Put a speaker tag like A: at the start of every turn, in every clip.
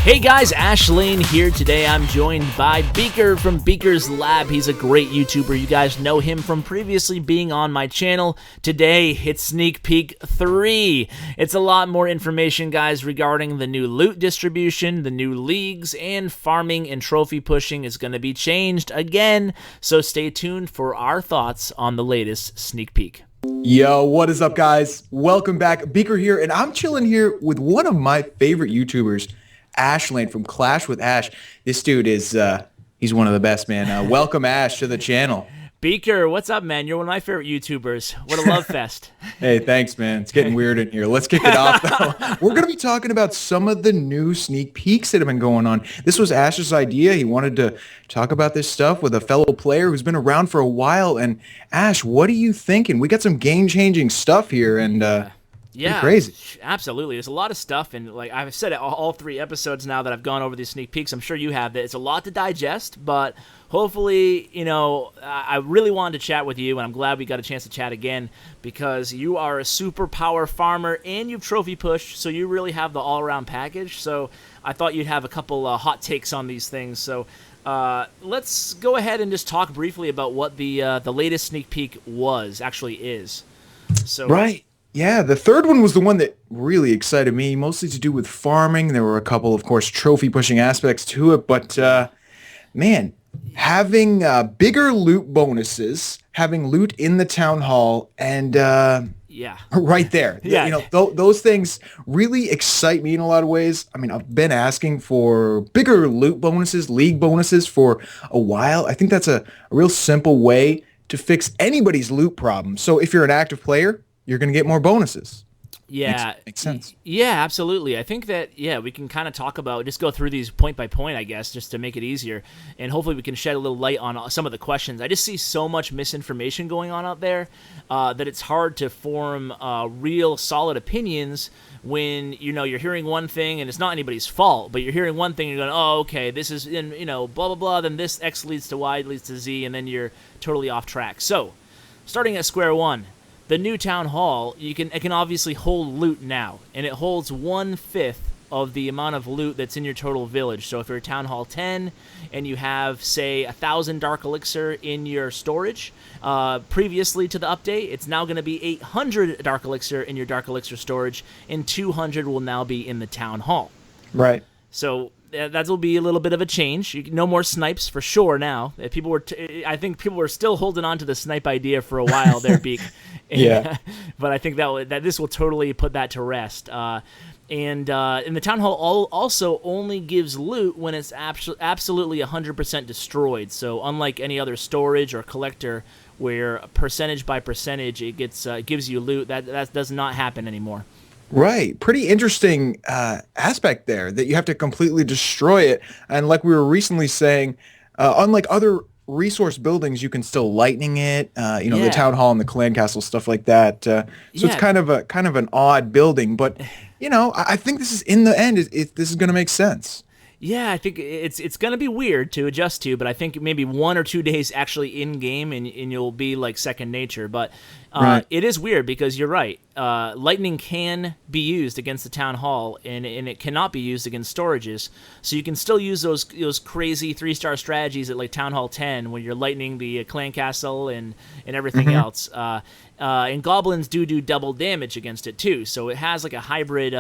A: Hey guys, Ash Lane here. Today I'm joined by Beaker from BEAKER'S Lab. He's a great YouTuber. You guys know him from previously being on my channel. Today, it's Sneak Peek 3. It's a lot more information, guys, regarding the new loot distribution, the new leagues, and farming and trophy pushing is going to be changed again. So stay tuned for our thoughts on the latest Sneak Peek.
B: Yo, what is up, guys? Welcome back. Beaker here, and I'm chilling here with one of my favorite YouTubers, Ash Lane from Clash with Ash. This dude is, he's one of the best, man. Welcome, Ash, to the channel.
A: Beaker, what's up, man? You're one of my favorite YouTubers. What a love fest.
B: Hey, thanks, man. It's getting weird in here. Let's kick it off, though. We're going to be talking about some of the new sneak peeks that have been going on. This was Ash's idea. He wanted to talk about this stuff with a fellow player who's been around for a while. And Ash, what are you thinking? We got some game-changing stuff here, and
A: yeah,
B: crazy.
A: Absolutely. There's a lot of stuff, and like I've said it all 3 episodes now that I've gone over these sneak peeks. I'm sure you have. That it's a lot to digest, but hopefully, you know, I really wanted to chat with you, and I'm glad we got a chance to chat again because you are a superpower farmer and you've trophy pushed, so you really have the all-around package. So I thought you'd have a couple hot takes on these things. So let's go ahead and just talk briefly about what the latest sneak peek actually is. So
B: right. Yeah, the third one was the one that really excited me, mostly to do with farming. There were a couple, of course, trophy pushing aspects to it, but man, having bigger loot bonuses, having loot in the town hall, and
A: yeah,
B: right there,
A: yeah,
B: you know, those things really excite me in a lot of ways. I mean, I've been asking for bigger loot bonuses, league bonuses for a while. I think that's a real simple way to fix anybody's loot problem. So if you're an active player, you're going to get more bonuses.
A: Yeah.
B: Makes sense.
A: Yeah, absolutely. I think that, yeah, we can kind of talk about, just go through these point by point, I guess, just to make it easier. And hopefully we can shed a little light on some of the questions. I just see so much misinformation going on out there that it's hard to form real solid opinions when, you know, you're hearing one thing and it's not anybody's fault, but you're hearing one thing and you're going, oh, okay, this is, you know, blah, blah, blah, then this X leads to Y leads to Z, and then you're totally off track. So, starting at square one, the new town hall, it can obviously hold loot now, and it holds 1/5 of the amount of loot that's in your total village. So if you're town hall 10 and you have, say, 1,000 dark elixir in your storage, previously to the update, it's now going to be 800 dark elixir in your dark elixir storage, and 200 will now be in the town hall.
B: Right.
A: So that will be a little bit of a change. No more snipes for sure now. I think people were still holding on to the snipe idea for a while there, Beak.
B: Yeah.
A: But I think that this will totally put that to rest. And the town hall also only gives loot when it's absolutely 100% destroyed. So unlike any other storage or collector where percentage by percentage it gives you loot, that does not happen anymore.
B: Right. Pretty interesting aspect there that you have to completely destroy it. And like we were recently saying, unlike other resource buildings, you can still lightning it, you know, the town hall and the clan castle, stuff like that. So it's kind of an odd building. But, you know, I think this is, in the end, this is going to make sense.
A: Yeah, I think it's going to be weird to adjust to, but I think maybe 1 or 2 days actually in-game and you'll be like second nature. But
B: right.
A: It is weird because you're right. Lightning can be used against the town hall, and it cannot be used against storages. So you can still use those crazy 3-star strategies at like Town Hall 10 when you're lightning the clan castle and everything else. And goblins do double damage against it too, so it has like a hybrid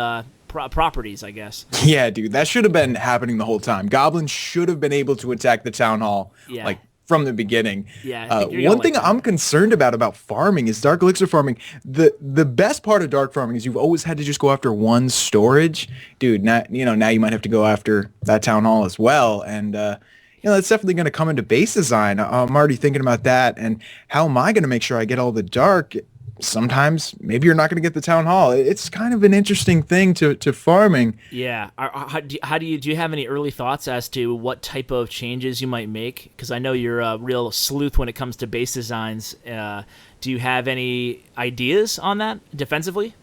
A: properties, I guess.
B: Yeah, dude, that should have been happening the whole time. Goblins should have been able to attack the town hall, like from the beginning.
A: Yeah.
B: One thing I'm concerned about farming is dark elixir farming. The best part of dark farming is you've always had to just go after one storage, dude. Now you might have to go after that town hall as well, and you know, that's definitely going to come into base design. I'm already thinking about that, and how am I going to make sure I get all the dark? Sometimes maybe you're not going to get the town hall. It's kind of an interesting thing to farming.
A: Yeah. Do you have any early thoughts as to what type of changes you might make? Because I know you're a real sleuth when it comes to base designs. Do you have any ideas on that defensively?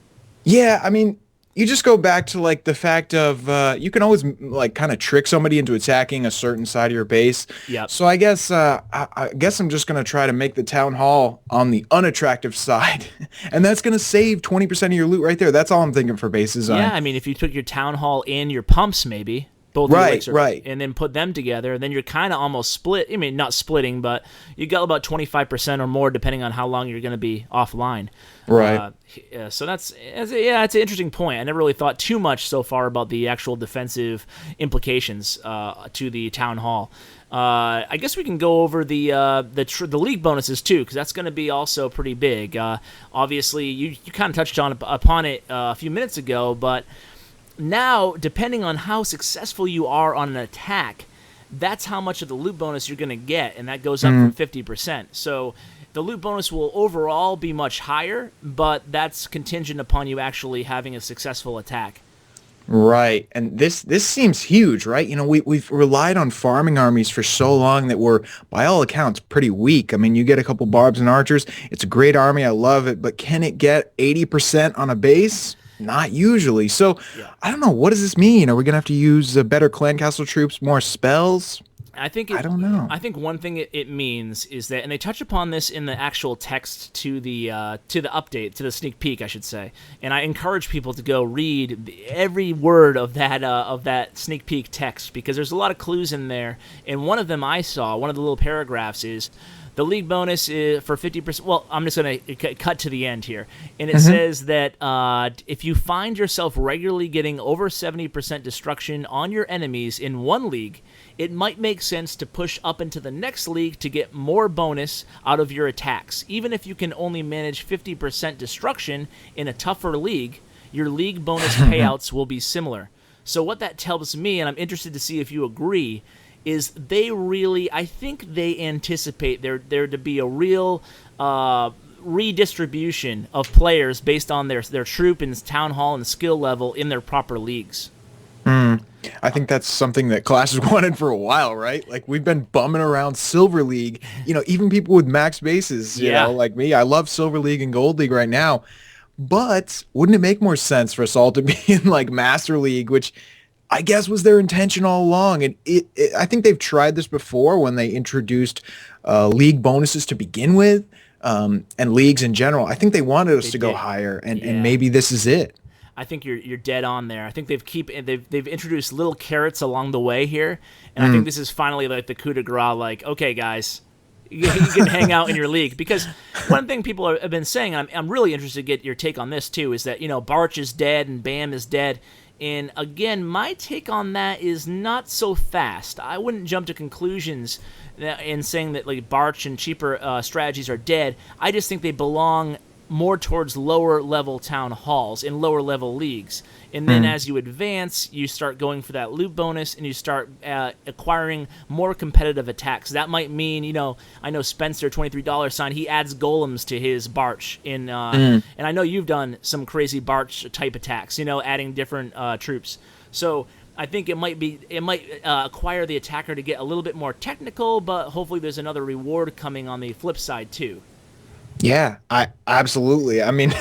B: Yeah, I mean, you just go back to like the fact of you can always like kind of trick somebody into attacking a certain side of your base.
A: Yep.
B: So I guess I guess I'm just gonna try to make the town hall on the unattractive side, and that's gonna save 20% of your loot right there. That's all I'm thinking for base design.
A: Yeah, I mean, if you took your town hall and your pumps, maybe both your
B: Right,
A: elixir,
B: right.
A: and then put them together, then you're kind of almost split. I mean, not splitting, but you got about 25% or more, depending on how long you're going to be offline.
B: Right.
A: So that's an interesting point. I never really thought too much so far about the actual defensive implications to the town hall. I guess we can go over the league bonuses too, because that's going to be also pretty big. Obviously, you kind of touched upon it a few minutes ago, but now, depending on how successful you are on an attack, that's how much of the loot bonus you're going to get, and that goes up from 50%. So the loot bonus will overall be much higher, but that's contingent upon you actually having a successful attack.
B: Right. And this seems huge, right? You know, we've relied on farming armies for so long that we're, by all accounts, pretty weak. I mean, you get a couple barbs and archers. It's a great army. I love it. But can it get 80% on a base? Not usually. So
A: Yeah.
B: I don't know. What does this mean? Are we going to have to use better clan castle troops, more spells?
A: I don't
B: know.
A: I think one thing it means is that, and they touch upon this in the actual text to the update, to the sneak peek, I should say. And I encourage people to go read every word of that sneak peek text, because there's a lot of clues in there. And one of them I saw, one of the little paragraphs is, the league bonus is for 50%. Well, I'm just going to cut to the end here. And it says that if you find yourself regularly getting over 70% destruction on your enemies in one league, it might make sense to push up into the next league to get more bonus out of your attacks. Even if you can only manage 50% destruction in a tougher league, your league bonus payouts will be similar. So what that tells me, and I'm interested to see if you agree, is I think they anticipate there to be a real redistribution of players based on their troop and town hall and skill level in their proper leagues.
B: I think that's something that Clash has wanted for a while, right? Like, we've been bumming around Silver League, you know, even people with max bases, you know, like me. I love Silver League and Gold League right now. But wouldn't it make more sense for us all to be in, like, Master League, which I guess was their intention all along? And I think they've tried this before when they introduced league bonuses to begin with, and leagues in general. I think they wanted us to go higher, and maybe this is it.
A: I think you're dead on there. I think they've introduced little carrots along the way here, and I think this is finally like the coup de grace. Like, okay, guys, you can hang out in your league. Because one thing people have been saying, I'm really interested to get your take on this too, is that, you know, Barch is dead and Bam is dead. And again, my take on that is not so fast. I wouldn't jump to conclusions in saying that like Barch and cheaper strategies are dead. I just think they belong more towards lower level town halls in lower level leagues. And then as you advance, you start going for that loot bonus, and you start acquiring more competitive attacks. That might mean, you know, I know Spencer, $23 sign, he adds golems to his Barch and I know you've done some crazy Barch type attacks, you know, adding different troops. So I think it might acquire the attacker to get a little bit more technical, but hopefully there's another reward coming on the flip side too.
B: Yeah, I absolutely. I mean,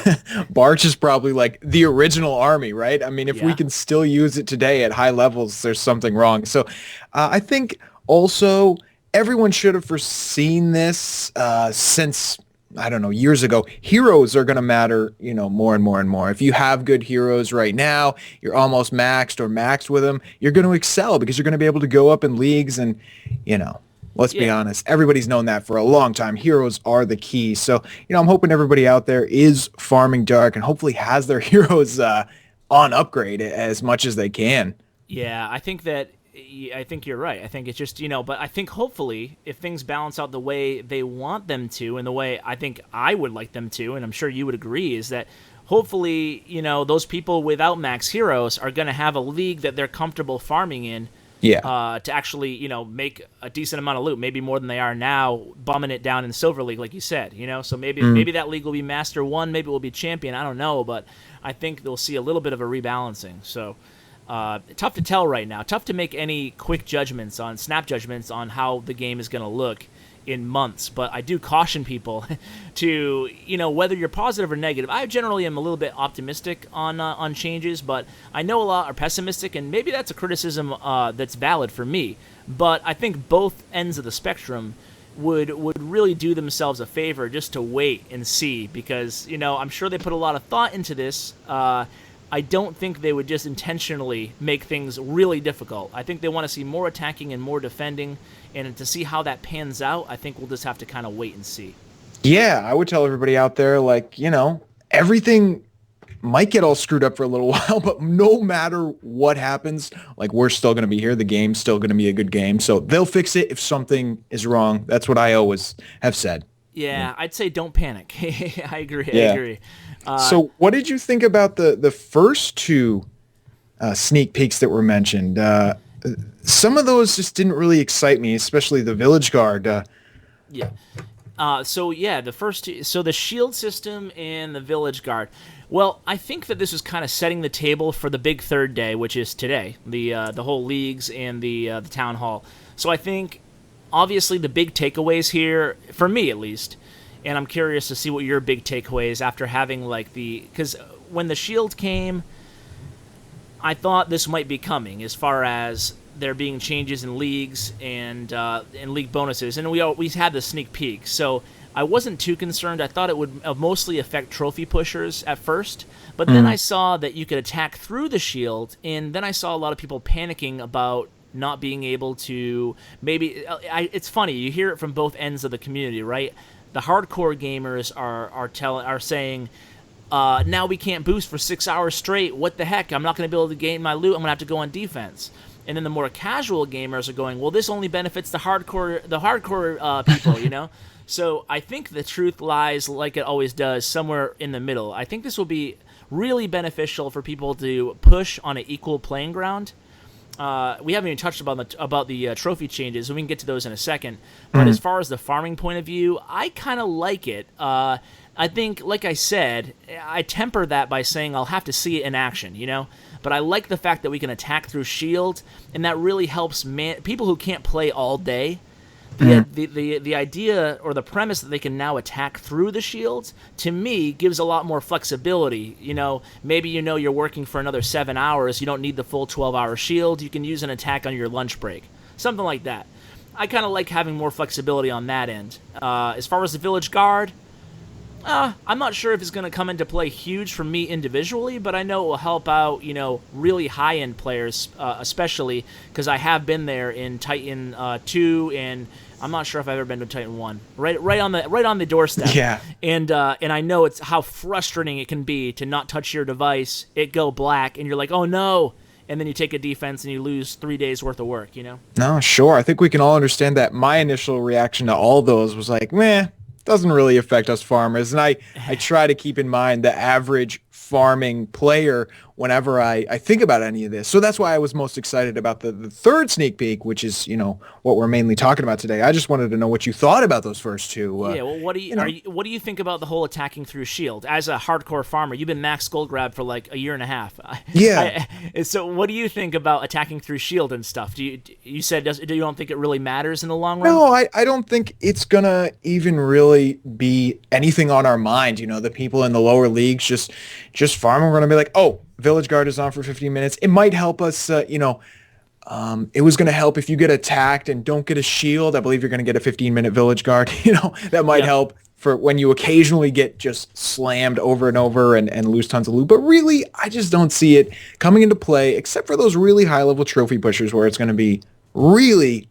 B: Barch is probably like the original army, right? I mean, if we can still use it today at high levels, there's something wrong. So I think also everyone should have foreseen this since, I don't know, years ago. Heroes are going to matter, you know, more and more and more. If you have good heroes right now, you're almost maxed or maxed with them, you're going to excel because you're going to be able to go up in leagues and, you know, let's be honest, everybody's known that for a long time. Heroes are the key. So, you know, I'm hoping everybody out there is farming dark and hopefully has their heroes on upgrade as much as they can.
A: Yeah, I think you're right. I think it's just, you know, but I think hopefully if things balance out the way they want them to and the way I think I would like them to, and I'm sure you would agree, is that hopefully, you know, those people without max heroes are going to have a league that they're comfortable farming in. To actually, you know, make a decent amount of loot, maybe more than they are now, bumming it down in Silver League, like you said, you know. So maybe that league will be Master 1, maybe it will be Champion, I don't know, but I think they'll see a little bit of a rebalancing. So tough to tell right now. Tough to make any quick snap judgments on how the game is going to look in months. But I do caution people to, whether you're positive or negative. I generally am a little bit optimistic on changes, but I know a lot are pessimistic, and maybe that's a criticism that's valid for me. But I think both ends of the spectrum would really do themselves a favor just to wait and see, because I'm sure they put a lot of thought into this. I don't think they would just intentionally make things really difficult. I think they want to see more attacking and more defending, and to see how that pans out, I think we'll just have to kind of wait and see.
B: Yeah, I would tell everybody out there, everything might get all screwed up for a little while, but no matter what happens, we're still going to be here. The game's still going to be a good game. So they'll fix it if something is wrong. That's what I always have said.
A: Yeah, I'd say don't panic. I agree.
B: Yeah.
A: I agree.
B: So what did you think about the first two sneak peeks that were mentioned? Some of those just didn't really excite me, especially the Village Guard.
A: Yeah. The first two, so the shield system and the Village Guard. Well, I think that this is kind of setting the table for the big third day, which is today, the whole leagues and the town hall. So I think, obviously, the big takeaways here, for me at least, and I'm curious to see what your big takeaways after having because when the shield came, I thought this might be coming as far as there being changes in leagues and league bonuses, and we had the sneak peek, so I wasn't too concerned. I thought it would mostly affect trophy pushers at first, but then I saw that you could attack through the shield, and then I saw a lot of people panicking about not being able to. Maybe it's funny, you hear it from both ends of the community, right? The hardcore gamers are saying, now we can't boost for 6 hours straight. What the heck? I'm not going to be able to gain my loot. I'm going to have to go on defense. And then the more casual gamers are going, well, this only benefits the hardcore people, So I think the truth lies, like it always does, somewhere in the middle. I think this will be really beneficial for people to push on an equal playing ground. We haven't even touched about the trophy changes, and we can get to those in a second. But as far as the farming point of view, I kind of like it. I think, like I said, I temper that by saying I'll have to see it in action, But I like the fact that we can attack through shield, and that really helps people who can't play all day. The idea or the premise that they can now attack through the shields, to me, gives a lot more flexibility. Maybe you're working for another 7 hours. You don't need the full 12-hour shield. You can use an attack on your lunch break. Something like that. I kind of like having more flexibility on that end. As far as the Village Guard, I'm not sure if it's going to come into play huge for me individually, but I know it will help out, really high-end players, especially because I have been there in Titan 2, and I'm not sure if I've ever been to Titan 1. Right on the doorstep.
B: Yeah.
A: And I know it's how frustrating it can be to not touch your device, it go black, and you're like, oh no, and then you take a defense and you lose 3 days worth of work,
B: No, sure. I think we can all understand that. My initial reaction to all those was like, meh. Doesn't really affect us farmers. And I try to keep in mind the average farming player whenever I think about any of this. So that's why I was most excited about the third sneak peek, which is, what we're mainly talking about today. I just wanted to know what you thought about those first two.
A: Well, what do you think about the whole attacking through shield? As a hardcore farmer, you've been max gold grab for like a year and a half.
B: Yeah.
A: So what do you think about attacking through shield and stuff? You said you don't think it really matters in the long run?
B: No, I don't think it's going to even really be anything on our mind. The people in the lower leagues just farming. We're going to be like, oh, Village Guard is on for 15 minutes. It might help us, it was going to help if you get attacked and don't get a shield. I believe you're going to get a 15-minute Village Guard. That might help for when you occasionally get just slammed over and over and lose tons of loot. But really, I just don't see it coming into play, except for those really high-level trophy pushers where it's going to be really,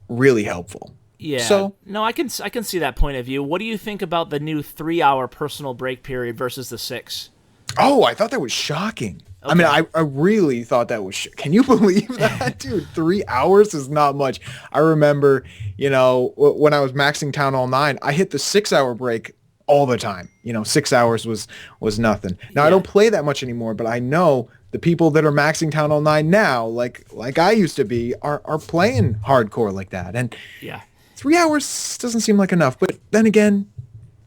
B: really helpful.
A: Yeah.
B: So
A: no, I can see that point of view. What do you think about the new 3-hour personal break period versus the 6?
B: Oh, I thought that was shocking. Okay. I mean, I really thought that was can you believe that, dude? 3 hours is not much. I remember, when I was maxing Town Hall 9, I hit the 6-hour break all the time. 6 hours was nothing. Now, I don't play that much anymore, but I know the people that are maxing Town Hall 9 now, like I used to be, are playing hardcore like that. And 3 hours doesn't seem like enough. But then again,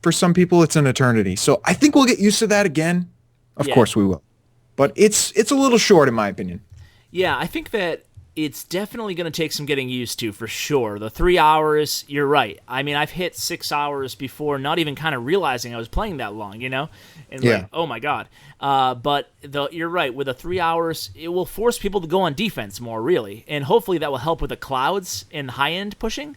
B: for some people, it's an eternity. So I think we'll get used to that again. Of course we will. But it's a little short, in my opinion.
A: Yeah, I think that It's definitely going to take some getting used to, for sure. The 3 hours, you're right. I mean, I've hit 6 hours before, not even kind of realizing I was playing that long, you know? And
B: Yeah.
A: like, oh my God. But you're right. With the 3 hours, it will force people to go on defense more, really. And hopefully that will help with the clouds and high-end pushing.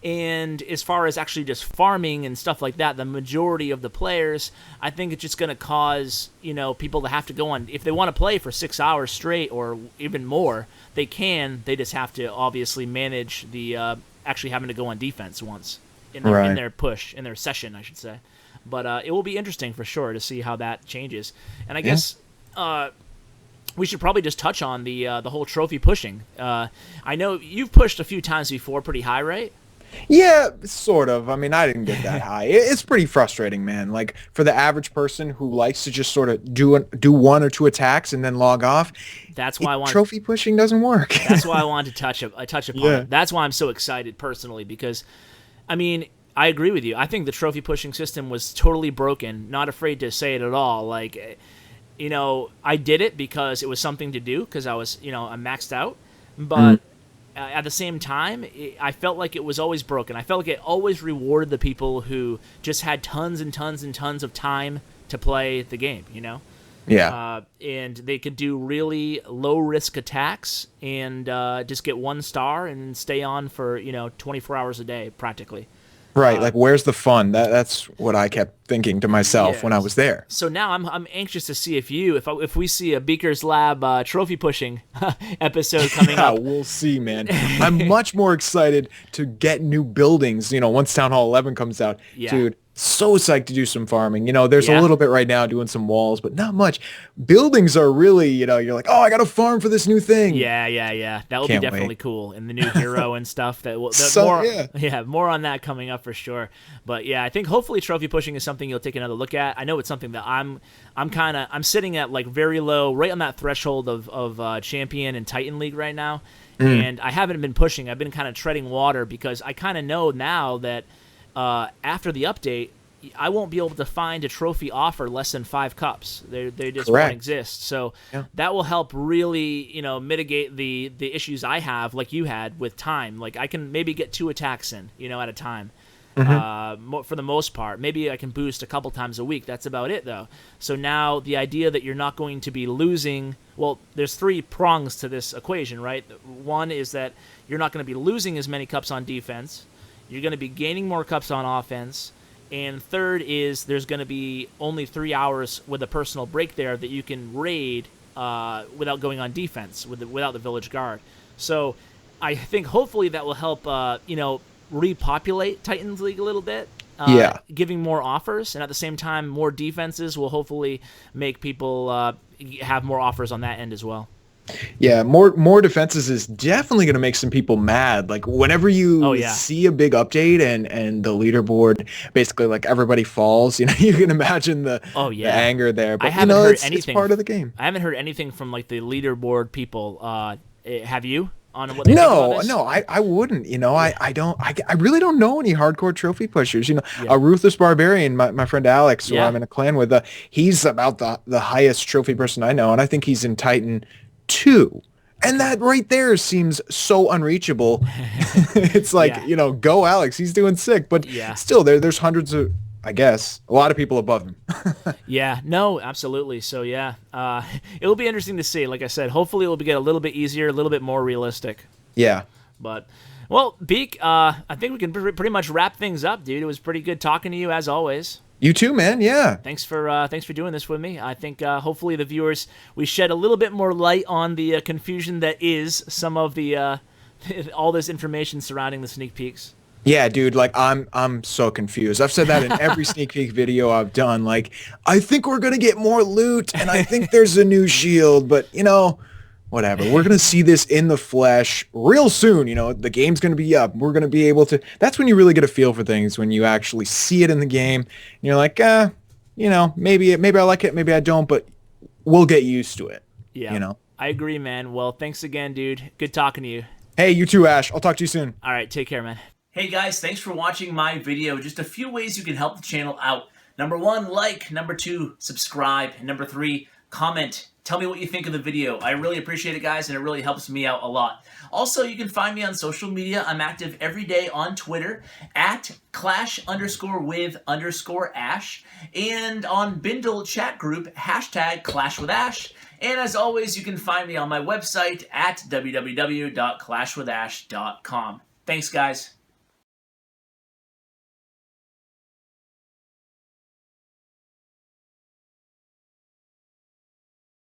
A: And as far as actually just farming and stuff like that, the majority of the players, I think it's just going to cause, you know, people to have to go on. If they want to play for 6 hours straight or even more, they can. They just have to obviously manage the actually having to go on defense once in their push, in their session, I should say. But it will be interesting for sure to see how that changes. And I guess we should probably just touch on the whole trophy pushing. I know you've pushed a few times before pretty high, right?
B: Yeah, sort of. I mean, I didn't get that high. It's pretty frustrating, man. Like for the average person who likes to just sort of do 1 or 2 attacks and then log off.
A: That's why I want
B: trophy pushing doesn't work.
A: That's why I wanted to touch upon it. That's why I'm so excited personally, because I mean, I agree with you. I think the trophy pushing system was totally broken. Not afraid to say it at all. Like, you know, I did it because it was something to do because I was, you know, I'm maxed out, but. At the same time, I felt like it was always broken. I felt like it always rewarded the people who just had tons and tons and tons of time to play the game, you know?
B: Yeah.
A: And they could do really low-risk attacks and just get 1 star and stay on for, you know, 24 hours a day, practically.
B: Right, like where's the fun? That's what I kept thinking to myself when I was there.
A: So now I'm anxious to see if we see a Beaker's Lab trophy pushing episode coming up.
B: We'll see, man. I'm much more excited to get new buildings, you know, once Town Hall 11 comes out. Dude, so psyched to do some farming. You know, there's a little bit right now doing some walls, but not much. Buildings are really, you know, you're like, oh, I got to farm for this new thing.
A: Yeah. That will be definitely cool. And the new hero and stuff. More on that coming up for sure. But yeah, I think hopefully trophy pushing is something you'll take another look at. I know it's something that I'm sitting at like very low, right on that threshold of champion and Titan League right now. And I haven't been pushing. I've been kind of treading water because I kind of know now that after the update, I won't be able to find a trophy offer less than 5 cups. They just won't exist. So that will help really, you know, mitigate the issues I have, like you had with time. Like I can maybe get 2 attacks in, you know, at a time. For the most part. Maybe I can boost a couple times a week. That's about it, though. So now the idea that you're not going to be losing... Well, there's 3 prongs to this equation, right? One is that you're not going to be losing as many cups on defense. You're going to be gaining more cups on offense. And third is there's going to be only 3 hours with a personal break there that you can raid without going on defense, without the village guard. So I think hopefully that will help, you know, repopulate Titans League a little bit. Giving more offers, and at the same time, more defenses will hopefully make people have more offers on that end as well.
B: Yeah, more defenses is definitely going to make some people mad. Like whenever you see a big update and the leaderboard basically like everybody falls, you know, you can imagine the anger there. But
A: I haven't heard anything.
B: It's part of the game.
A: I haven't heard anything from like the leaderboard people. Have you? On what they think about this?
B: No, I wouldn't. You know, I really don't know any hardcore trophy pushers. You know, a Ruthless Barbarian, my friend Alex, who I'm in a clan with, he's about the highest trophy person I know, and I think he's in Titan 2. And that right there seems so unreachable. It's like, you know, go Alex, he's doing sick. But still, there's hundreds of, I guess, a lot of people above him.
A: No, absolutely. So, it'll be interesting to see. Like I said, hopefully it will get a little bit easier, a little bit more realistic.
B: Yeah.
A: But, well, Beak, I think we can pretty much wrap things up, dude. It was pretty good talking to you, as always.
B: You too, man. Yeah.
A: Thanks for doing this with me. I think hopefully the viewers, we shed a little bit more light on the confusion that is some of the all this information surrounding the sneak peeks.
B: Yeah, dude, like I'm so confused. I've said that in every sneak peek video I've done. Like, I think we're going to get more loot and I think there's a new shield, but you know, whatever. We're going to see this in the flesh real soon. You know, the game's going to be up. We're going to be able to, that's when you really get a feel for things, when you actually see it in the game. And you're like, you know, maybe I like it, maybe I don't, but we'll get used to it.
A: Yeah.
B: You know,
A: I agree, man. Well, thanks again, dude. Good talking to you.
B: Hey, you too, Ash. I'll talk to you soon.
A: All right. Take care, man. Hey guys, thanks for watching my video. Just a few ways you can help the channel out. Number 1, like. Number 2, subscribe. And number 3, comment. Tell me what you think of the video. I really appreciate it, guys, and it really helps me out a lot. Also, you can find me on social media. I'm active every day on Twitter at @clash_with_ash and on Bindle chat group #ClashWithAsh. And as always, you can find me on my website at www.clashwithash.com. Thanks, guys.